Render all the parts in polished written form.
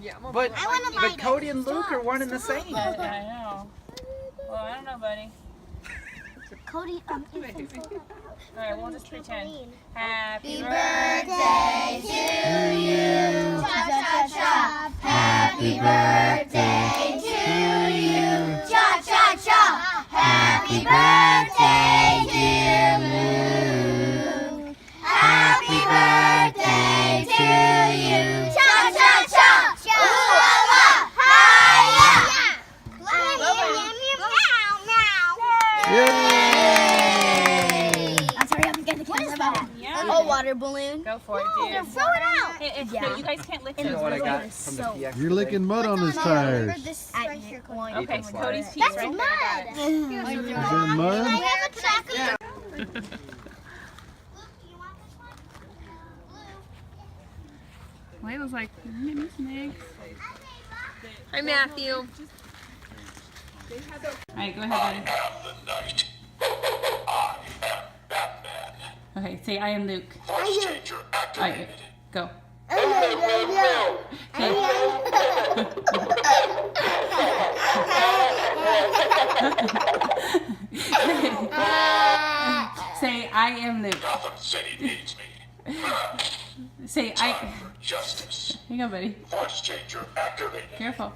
Yeah, But I wanna bite Cody it. and Luke are one and the same. I know. Well, I don't know, buddy. Cody, Alright, we'll just pretend. Happy birthday to you. Cha cha cha. Happy birthday to you. Cha cha cha. Happy birthday, dear Luke. Happy birthday to you. Cha cha cha. Ooh la la. Hiya. Yay! Let's hurry up and get the camera. Yeah. Oh, water balloon. Go for it, dude. Throw it out. Yeah. You guys can't lick You those. know what I Those got are from the so- PX You're licking mud on his tires. This Okay, Apple Cody's slide. piece That's right mud. there. Is that mud? I have a chocolate. Layla's like, mini snakes. Hi, Matthew. Alright, go ahead, buddy. Okay, say I am Luke. Alright, go. Say I am Luke. Said he needs me. Say I. Justice. Hang on, buddy. Voice changer activated. Careful.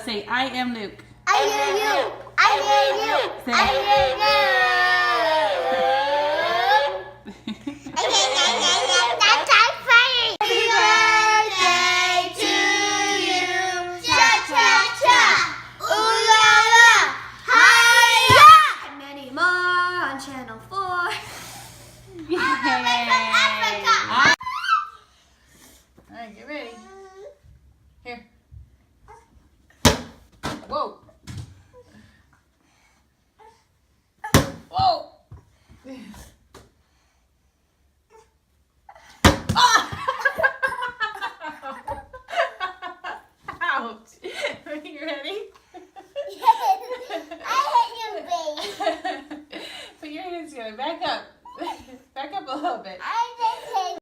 Say I am Luke. I hear you. I hear you. I hear you. That's funny. Happy birthday to you. Cha cha cha. Ooh la la. Hiya. And many more on Channel 4. Alright, get ready. Here. Whoa.